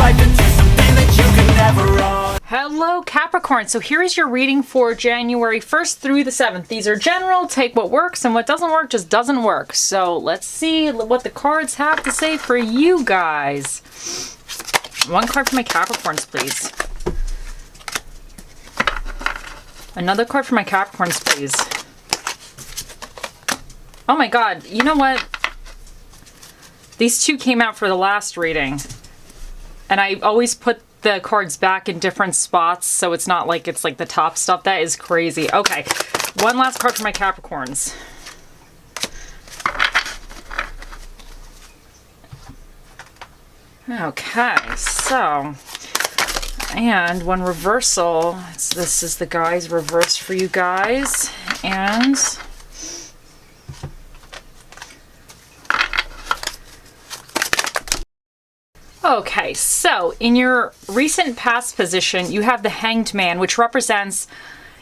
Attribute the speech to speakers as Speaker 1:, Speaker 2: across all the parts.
Speaker 1: life into something that you can never run.
Speaker 2: Hello Capricorn, so here is your reading for January 1st through the 7th. These are general, take what works, and what doesn't work just doesn't work. So let's see what the cards have to say for you guys. One card for my Capricorns, please. Another card for my Capricorns, please. Oh my god, you know what? These two came out for the last reading. And I always put the cards back in different spots, so it's not like it's like the top stuff. That is crazy. Okay, one last card for my Capricorns. Okay, so, and one reversal. This is the guys reverse for you guys, and okay, so in your recent past position, you have the Hanged Man, which represents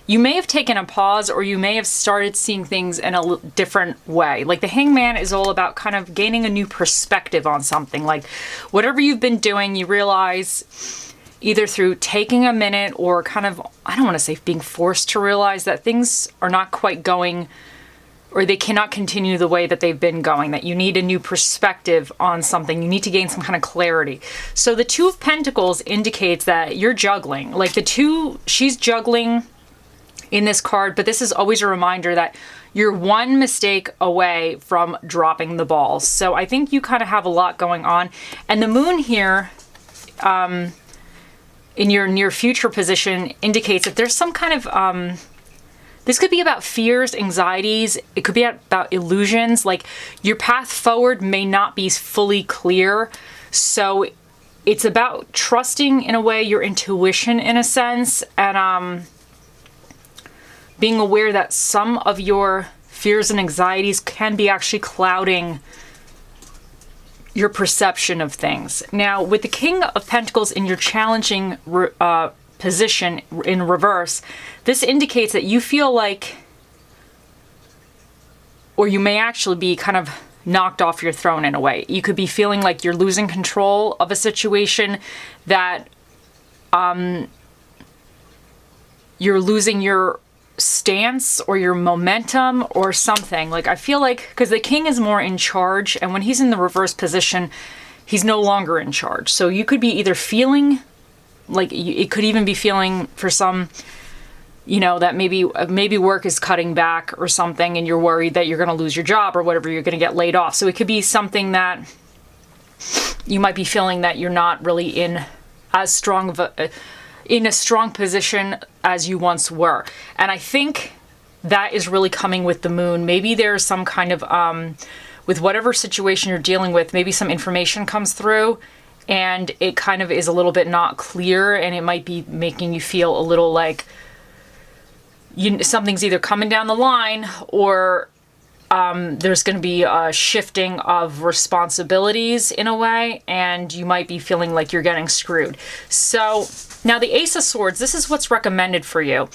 Speaker 2: you may have taken a pause or you may have started seeing things in a different way. Like the Hanged Man is all about kind of gaining a new perspective on something. Like whatever you've been doing, you realize either through taking a minute or kind of, I don't want to say being forced to realize that things are not quite going, or they cannot continue the way that they've been going, that you need a new perspective on something. You need to gain some kind of clarity. So the Two of Pentacles indicates that you're juggling. Like she's juggling in this card, but this is always a reminder that you're one mistake away from dropping the ball. So I think you kind of have a lot going on. And the moon here, in your near future position indicates that there's some kind of, this could be about fears, anxieties. It could be about illusions. Like your path forward may not be fully clear. So it's about trusting in a way your intuition in a sense, and being aware that some of your fears and anxieties can be actually clouding your perception of things. Now with the King of Pentacles in your challenging position in reverse, this indicates that you feel like, or you may actually be kind of knocked off your throne in a way. You could be feeling like you're losing control of a situation, that you're losing your stance or your momentum or something. Like I feel like, because the king is more in charge, and when he's in the reverse position, he's no longer in charge. So you could be either feeling like, it could even be feeling for some, you know, that maybe work is cutting back or something, and you're worried that you're going to lose your job or whatever, you're going to get laid off. So it could be something that you might be feeling that you're not really in as strong of in a strong position as you once were. And I think that is really coming with the moon. Maybe there's some kind of, with whatever situation you're dealing with, maybe some information comes through and it kind of is a little bit not clear, and it might be making you feel a little like something's either coming down the line, or there's going to be a shifting of responsibilities in a way, and you might be feeling like you're getting screwed. So now the Ace of Swords, this is what's recommended for you.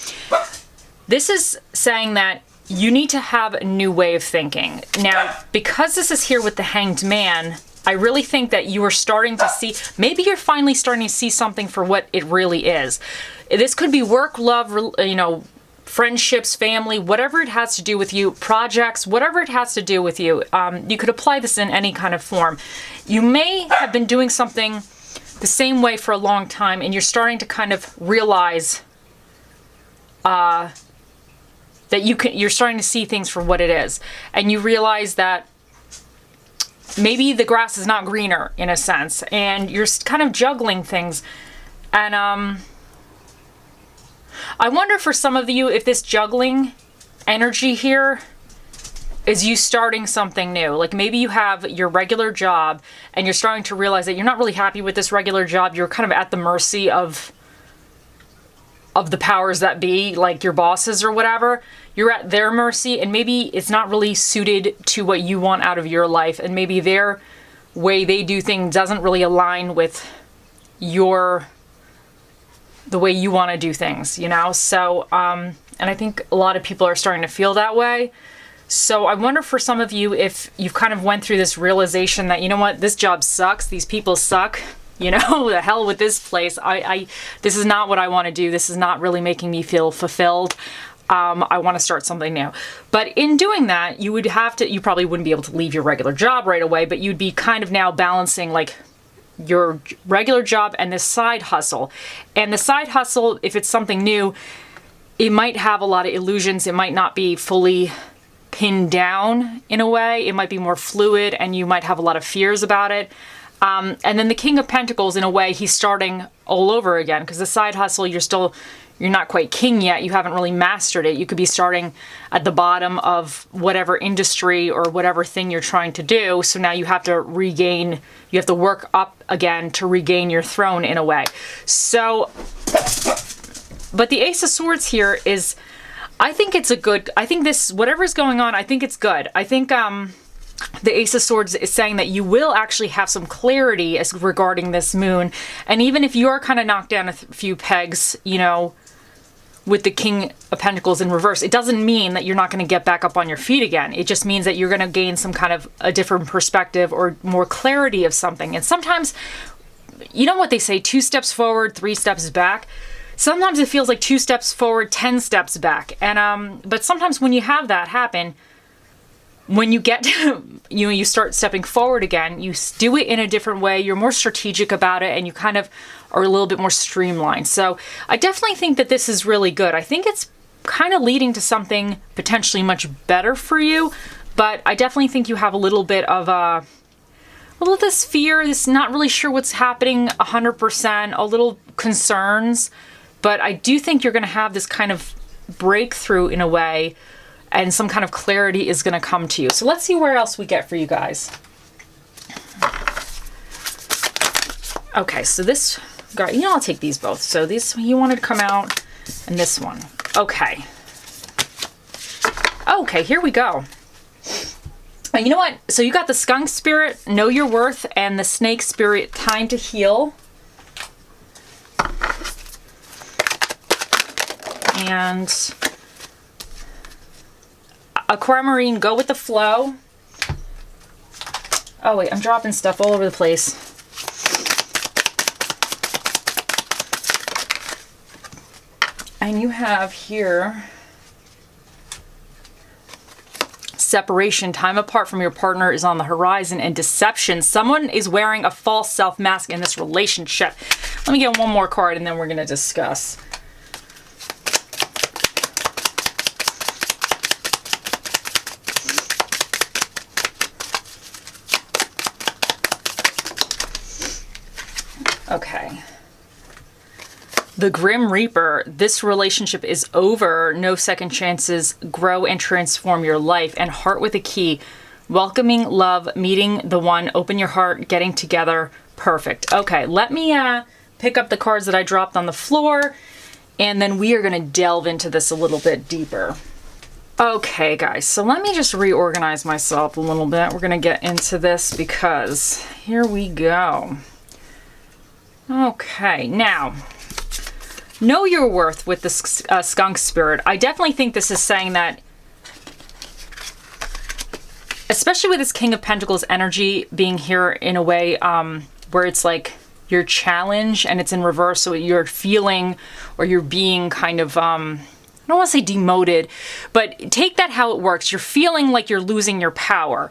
Speaker 2: This is saying that you need to have a new way of thinking. Now, because this is here with the Hanged Man, I really think that you are starting to see, maybe you're finally starting to see something for what it really is. This could be work, love, you know, friendships, family, whatever it has to do with you, projects, whatever it has to do with you. You could apply this in any kind of form. You may have been doing something the same way for a long time, and you're starting to kind of realize that you're starting to see things for what it is. And you realize that maybe the grass is not greener in a sense, and you're kind of juggling things. And I wonder for some of you if this juggling energy here is you starting something new. Like maybe you have your regular job and you're starting to realize that you're not really happy with this regular job. You're kind of at the mercy of the powers that be, like your bosses or whatever. You're at their mercy, and maybe it's not really suited to what you want out of your life, and maybe their way they do things doesn't really align with the way you want to do things, you know? So, and I think a lot of people are starting to feel that way. So I wonder for some of you if you've kind of went through this realization that, you know what, this job sucks, these people suck, You know, the hell with this place. This is not what I want to do. This is not really making me feel fulfilled. I want to start something new. But in doing that, you probably wouldn't be able to leave your regular job right away, but you'd be kind of now balancing like your regular job and this side hustle. And the side hustle, if it's something new, it might have a lot of illusions. It might not be fully pinned down in a way. It might be more fluid and you might have a lot of fears about it. And then the King of Pentacles, in a way, he's starting all over again, because the side hustle, you're not quite king yet. You haven't really mastered it. You could be starting at the bottom of whatever industry or whatever thing you're trying to do. So now you have to work up again to regain your throne in a way. So, but the Ace of Swords here is, I think whatever's going on, I think it's good. I think, the Ace of Swords is saying that you will actually have some clarity as regarding this moon. And even if you're kind of knocked down a few pegs, you know, with the King of Pentacles in reverse, it doesn't mean that you're not going to get back up on your feet again. It just means that you're going to gain some kind of a different perspective or more clarity of something. And sometimes, you know what they say, 2 steps forward, 3 steps back. Sometimes it feels like 2 steps forward, 10 steps back. And, but sometimes when you have that happen, when you get, you start stepping forward again, you do it in a different way, you're more strategic about it, and you kind of are a little bit more streamlined. So I definitely think that this is really good. I think it's kind of leading to something potentially much better for you, but I definitely think you have a little bit of this fear, this not really sure what's happening 100%, a little concerns, but I do think you're going to have this kind of breakthrough in a way, and some kind of clarity is going to come to you. So let's see where else we get for you guys. Okay, so this guy, I'll take these both. So these, you wanted to come out, and this one. Okay. Okay, here we go. You know what? So you got the Skunk Spirit, Know Your Worth, and the Snake Spirit, Time to Heal. And Aquamarine, Go with the Flow. Oh wait, I'm dropping stuff all over the place. And you have here Separation, time apart from your partner is on the horizon, and Deception. Someone is wearing a false self mask in this relationship. Let me get one more card and then we're going to discuss. Okay. The Grim Reaper. This relationship is over. No second chances. Grow and transform your life. And Heart with a Key. Welcoming love, meeting the one, open your heart, getting together. Perfect. Okay, let me pick up the cards that I dropped on the floor, and then we are going to delve into this a little bit deeper. Okay, guys, so let me just reorganize myself a little bit. We're going to get into this because here we go. Okay, now, Know Your Worth with the Skunk Spirit. I definitely think this is saying that, especially with this King of Pentacles energy being here in a way where it's like your challenge and it's in reverse, so you're feeling or you're being kind of, I don't want to say demoted, but take that how it works. You're feeling like you're losing your power.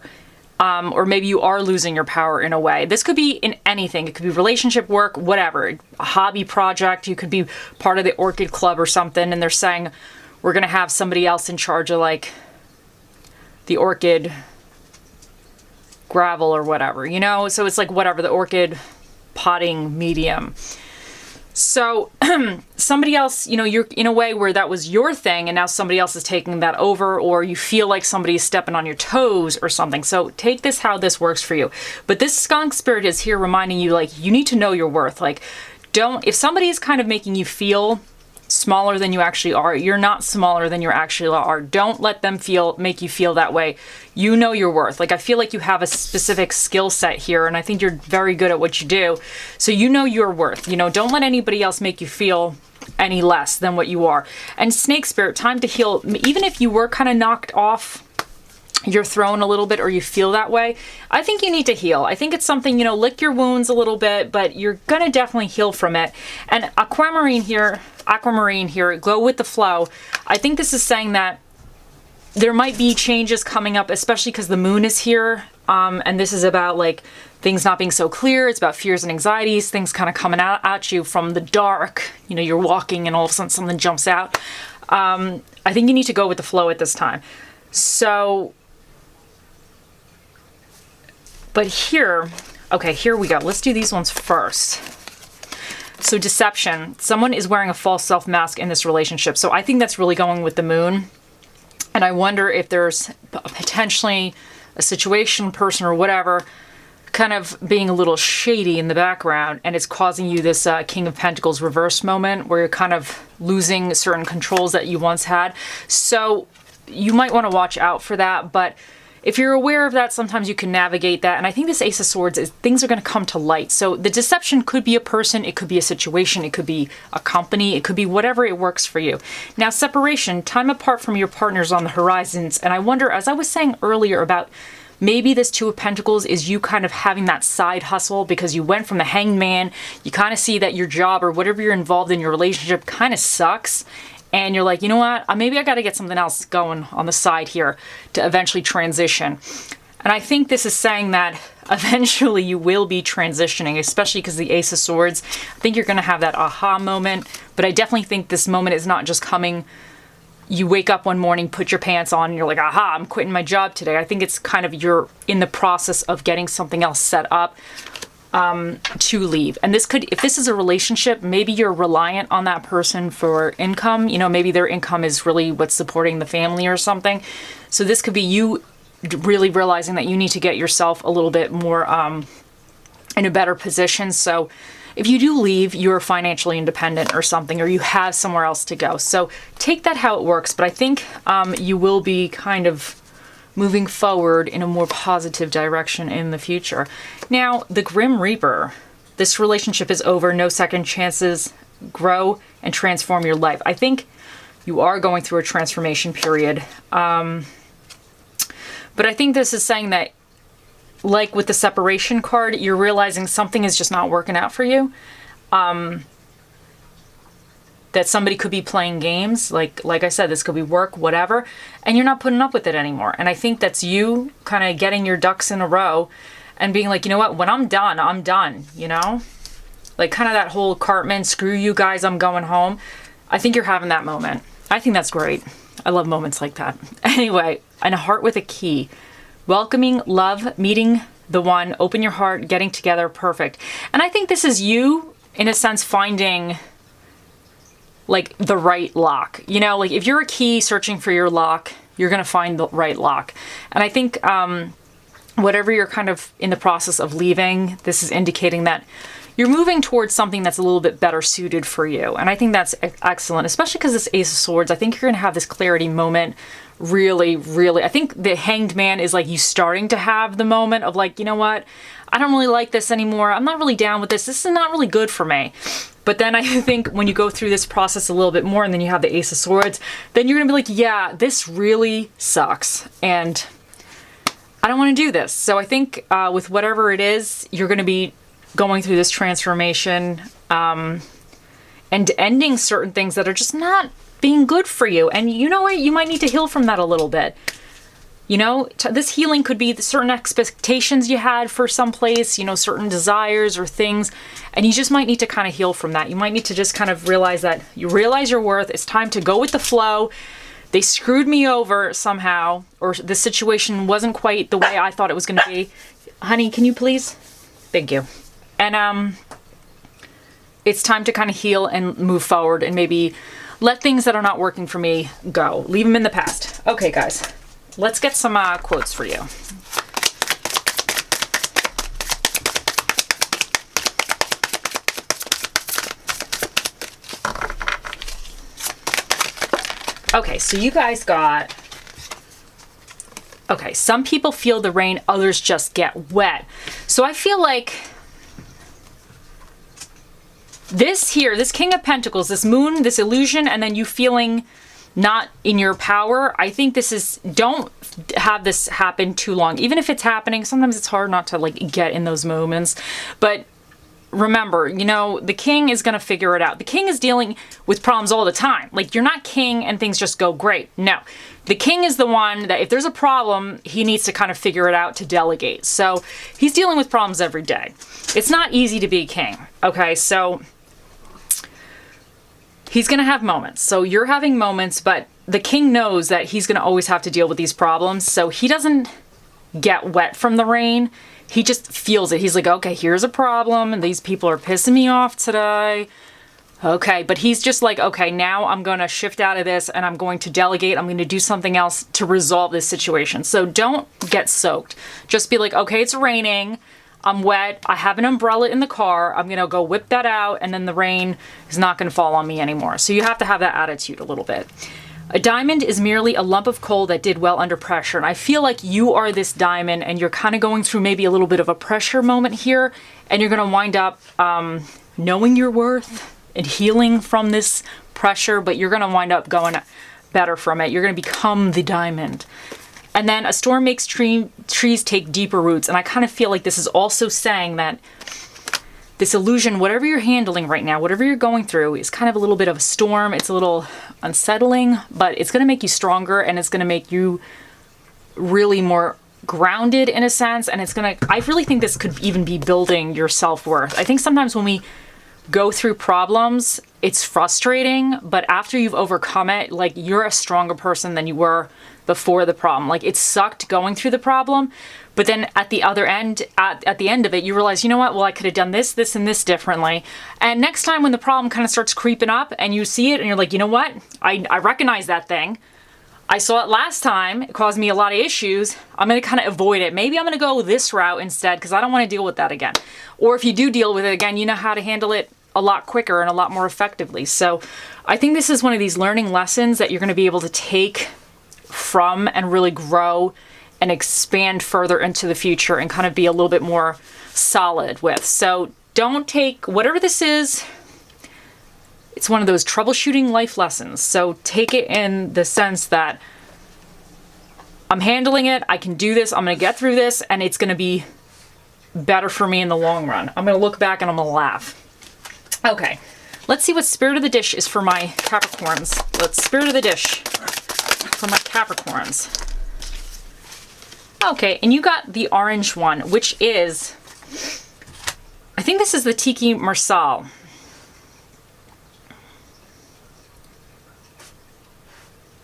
Speaker 2: Or maybe you are losing your power in a way. This could be in anything. It could be relationship, work, whatever. A hobby project. You could be part of the Orchid Club or something, and they're saying, we're going to have somebody else in charge of, like, the orchid gravel or whatever, you know? So it's like whatever, the orchid potting medium. So somebody else, you're in a way where that was your thing and now somebody else is taking that over, or you feel like somebody's stepping on your toes or something. So take this how this works for you. But this Skunk Spirit is here reminding you, like, you need to know your worth. Like, if somebody is kind of making you feel smaller than you actually are, you're not smaller than you actually are. Don't let them make you feel that way. You know your worth. Like, I feel like you have a specific skill set here, and I think you're very good at what you do. So you know your worth. Don't let anybody else make you feel any less than what you are. And Snake Spirit, time to heal. Even if you were kind of knocked off you're thrown a little bit or you feel that way, I think you need to heal. I think it's something, lick your wounds a little bit, but you're going to definitely heal from it. And aquamarine here, go with the flow. I think this is saying that there might be changes coming up, especially because the moon is here. And this is about like things not being so clear. It's about fears and anxieties, things kind of coming out at you from the dark. You're walking and all of a sudden something jumps out. I think you need to go with the flow at this time. So, but here we go. Let's do these ones first. So deception. Someone is wearing a false self mask in this relationship. So I think that's really going with the moon. And I wonder if there's potentially a situation, person, or whatever, kind of being a little shady in the background, and it's causing you this King of Pentacles reverse moment where you're kind of losing certain controls that you once had. So you might want to watch out for that, but if you're aware of that, sometimes you can navigate that. And I think this Ace of Swords is things are going to come to light. So the deception could be a person, it could be a situation, it could be a company, it could be whatever it works for you. Now, separation, time apart from your partners on the horizons. And I wonder, as I was saying earlier about maybe this Two of Pentacles is you kind of having that side hustle because you went from the Hanged Man, you kind of see that your job or whatever you're involved in your relationship kind of sucks. And you're like, you know what, maybe I got to get something else going on the side here to eventually transition. And I think this is saying that eventually you will be transitioning, especially because the Ace of Swords. I think you're going to have that aha moment. But I definitely think this moment is not just coming, you wake up one morning, put your pants on, and you're like, aha, I'm quitting my job today. I think it's kind of you're in the process of getting something else set up to leave. And this could, if this is a relationship, maybe you're reliant on that person for income. Maybe their income is really what's supporting the family or something. So this could be you really realizing that you need to get yourself a little bit more in a better position. So if you do leave, you're financially independent or something, or you have somewhere else to go. So take that how it works. But I think you will be kind of moving forward in a more positive direction in the future. Now, the Grim Reaper. This relationship is over. No second chances. Grow and transform your life. I think you are going through a transformation period. But I think this is saying that, like with the separation card, you're realizing something is just not working out for you. That somebody could be playing games, like I said, this could be work, whatever, and you're not putting up with it anymore. And I think that's you kind of getting your ducks in a row and being like, you know what, when I'm done, I'm done, Like kind of that whole Cartman, screw you guys, I'm going home. I think you're having that moment. I think that's great. I love moments like that. Anyway, and a heart with a key. Welcoming, love, meeting the one, open your heart, getting together, perfect. And I think this is you, in a sense, finding like the right lock. Like if you're a key searching for your lock, you're going to find the right lock. And I think whatever you're kind of in the process of leaving, this is indicating that you're moving towards something that's a little bit better suited for you. And I think that's excellent, especially because this Ace of Swords, I think you're going to have this clarity moment really, really. I think the Hanged Man is like you starting to have the moment of like, you know what, I don't really like this anymore. I'm not really down with this. This is not really good for me. But then I think when you go through this process a little bit more and then you have the Ace of Swords, then you're going to be like, yeah, this really sucks. And I don't want to do this. So I think with whatever it is, you're going to be going through this transformation and ending certain things that are just not being good for you. And you know what? You might need to heal from that a little bit. This healing could be certain expectations you had for someplace, certain desires or things, and you just might need to kind of heal from that. You might need to just kind of realize that you realize your worth. It's time to go with the flow. They screwed me over somehow, or the situation wasn't quite the way I thought it was going to be. Honey, can you please? Thank you. And it's time to kind of heal and move forward and maybe let things that are not working for me go. Leave them in the past. Okay, guys. Let's get some quotes for you. Okay, so you guys got... Okay, some people feel the rain, others just get wet. So I feel like this here, this King of Pentacles, this moon, this illusion, and then you feeling not in your power. I think this is, don't have this happen too long. Even if it's happening, sometimes it's hard not to like get in those moments. But remember, you know, the king is going to figure it out. The king is dealing with problems all the time. Like, you're not king and things just go great. No. The king is the one that if there's a problem, he needs to kind of figure it out to delegate. So he's dealing with problems every day. It's not easy to be king. Okay, so he's going to have moments. So you're having moments, but the king knows that he's going to always have to deal with these problems. So he doesn't get wet from the rain. He just feels it. He's like, okay, here's a problem, and these people are pissing me off today. Okay, but he's just like, okay, now I'm going to shift out of this, and I'm going to delegate. I'm going to do something else to resolve this situation. So don't get soaked. Just be like, okay, it's raining. I'm wet. I have an umbrella in the car. I'm going to go whip that out, and then the rain is not going to fall on me anymore. So you have to have that attitude a little bit. A diamond is merely a lump of coal that did well under pressure. And I feel like you are this diamond and you're kind of going through maybe a little bit of a pressure moment here. And you're going to wind up knowing your worth and healing from this pressure. But you're going to wind up going better from it. You're going to become the diamond. And then a storm makes trees take deeper roots. And I kind of feel like this is also saying that this illusion, whatever you're handling right now, whatever you're going through, is kind of a little bit of a storm. It's a little unsettling, but it's going to make you stronger, and it's going to make you really more grounded in a sense. And it's going to, I really think this could even be building your self-worth. I think sometimes when we go through problems, it's frustrating, but after you've overcome it, like, you're a stronger person than you were before the problem. Like, it sucked going through the problem, but then at the other end, at the end of it, you realize, you know what? Well, I could have done this, this, and this differently. And next time when the problem kind of starts creeping up and you see it and you're like, you know what? I recognize that thing. I saw it last time. It caused me a lot of issues. I'm going to kind of avoid it. Maybe I'm going to go this route instead because I don't want to deal with that again. Or if you do deal with it again, you know how to handle it a lot quicker and a lot more effectively. So I think this is one of these learning lessons that you're going to be able to take from and really grow and expand further into the future and kind of be a little bit more solid with. So don't take whatever this is. It's one of those troubleshooting life lessons. So take it in the sense that I'm handling it. I can do this. I'm going to get through this, and it's going to be better for me in the long run. I'm going to look back and I'm going to laugh. Okay, let's see what Spirit of the Dish is for my Capricorns. Let's Spirit of the Dish for my Capricorns. Okay, and you got the orange one, which is, I think this is the Tiki Marsal.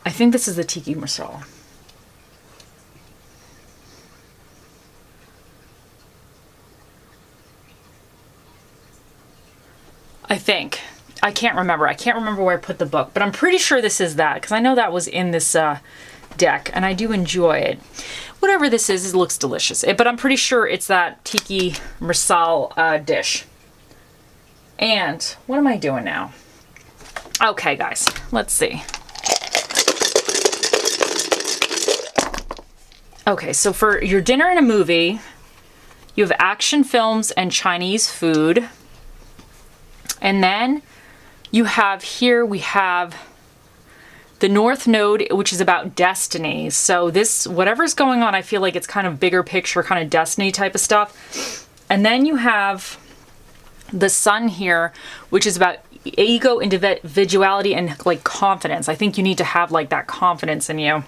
Speaker 2: I think this is the Tiki Marsal. I think. I can't remember. I can't remember where I put the book, but I'm pretty sure this is that, because I know that was in this deck, and I do enjoy it. Whatever this is, it looks delicious. But I'm pretty sure it's that Tiki Marsal dish. And what am I doing now? Okay, guys, let's see. Okay, so for your dinner and a movie, you have action films and Chinese food. And then you have here, we have the North Node, which is about destiny. So this, whatever's going on, I feel like it's kind of bigger picture, kind of destiny type of stuff. And then you have the Sun here, which is about ego, individuality, and like confidence. I think you need to have like that confidence in you.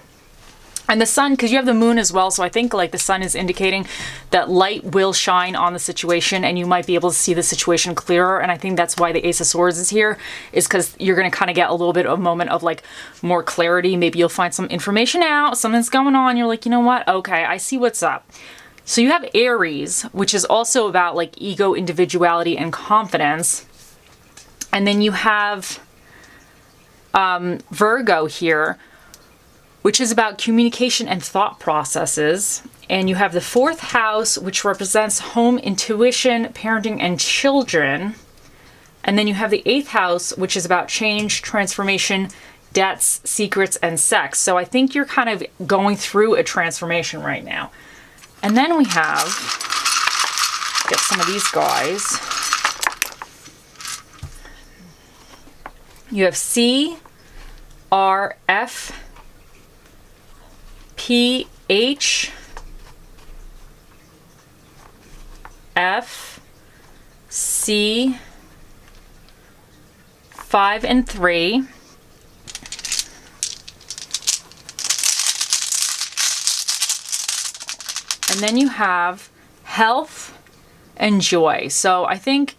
Speaker 2: And the Sun, because you have the Moon as well, so I think like the Sun is indicating that light will shine on the situation and you might be able to see the situation clearer. And I think that's why the Ace of Swords is here, is because you're going to kind of get a little bit of a moment of like more clarity. Maybe you'll find some information out, something's going on. You're like, you know what? Okay, I see what's up. So you have Aries, which is also about like ego, individuality, and confidence. And then you have Virgo here, which is about communication and thought processes. And you have the 4th house, which represents home, intuition, parenting, and children. And then you have the 8th house, which is about change, transformation, debts, secrets, and sex. So I think you're kind of going through a transformation right now. And then we have, get some of these guys. You have C, R, F, PH F C 5 and 3. And then you have health and joy. So I think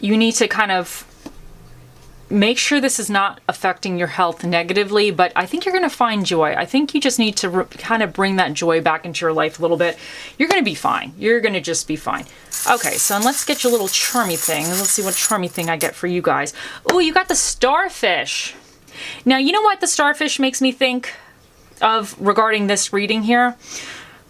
Speaker 2: you need to kind of make sure this is not affecting your health negatively, but I think you're going to find joy. I think you just need to kind of bring that joy back into your life a little bit. You're going to be fine. You're going to just be fine. Okay, so let's get you a little charmy thing. Let's see what charmy thing I get for you guys. Oh, you got the starfish. Now, you know what the starfish makes me think of regarding this reading here?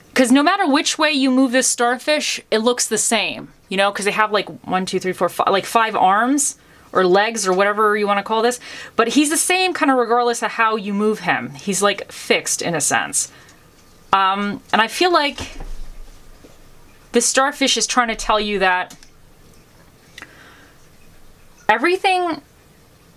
Speaker 2: Because no matter which way you move this starfish, it looks the same, you know, because they have like 1, 2, 3, 4, 5, like 5 arms or legs or whatever you want to call this. But he's the same kind of regardless of how you move him. He's like fixed in a sense. And I feel like this starfish is trying to tell you that everything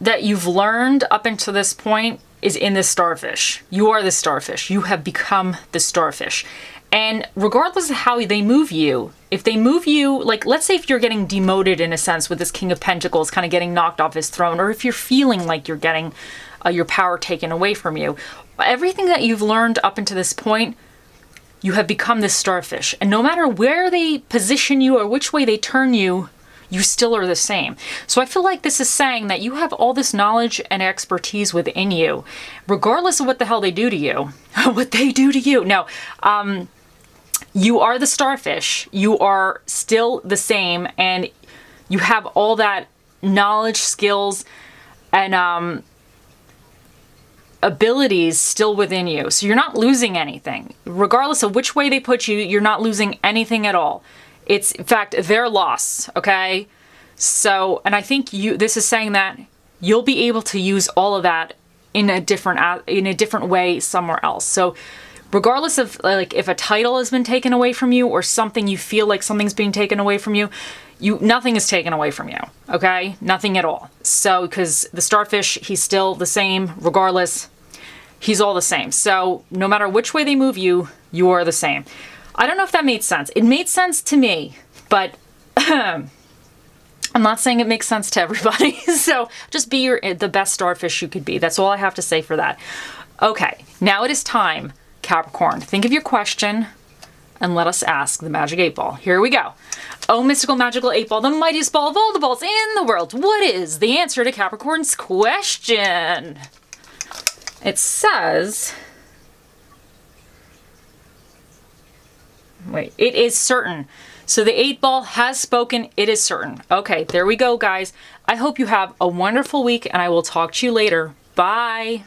Speaker 2: that you've learned up until this point is in the starfish. You are the starfish. You have become the starfish. And regardless of how they move you, if they move you, like let's say if you're getting demoted in a sense with this King of Pentacles kind of getting knocked off his throne, or if you're feeling like you're getting your power taken away from you, everything that you've learned up until this point, you have become this starfish. And no matter where they position you or which way they turn you, you still are the same. So I feel like this is saying that you have all this knowledge and expertise within you, regardless of what the hell they do to you, what they do to you. No, you are the starfish. You are still the same, and you have all that knowledge, skills, and abilities still within you. So you're not losing anything. Regardless of which way they put you, you're not losing anything at all. It's, in fact, their loss, okay? So, and I think this is saying that you'll be able to use all of that in a different way somewhere else. So regardless of like if a title has been taken away from you or something you feel like something's being taken away from you, nothing is taken away from you, okay? Nothing at all. So, because the starfish, he's still the same regardless. He's all the same. So no matter which way they move you, you are the same. I don't know if that made sense. It made sense to me, but I'm not saying it makes sense to everybody. So just be the best starfish you could be. That's all I have to say for that. Okay, now it is time, Capricorn. Think of your question and let us ask the Magic 8 Ball. Here we go. Oh, mystical magical 8 Ball, the mightiest ball of all the balls in the world. What is the answer to Capricorn's question? It says, wait, it is certain. So the 8 Ball has spoken. It is certain. Okay, there we go, guys. I hope you have a wonderful week, and I will talk to you later. Bye.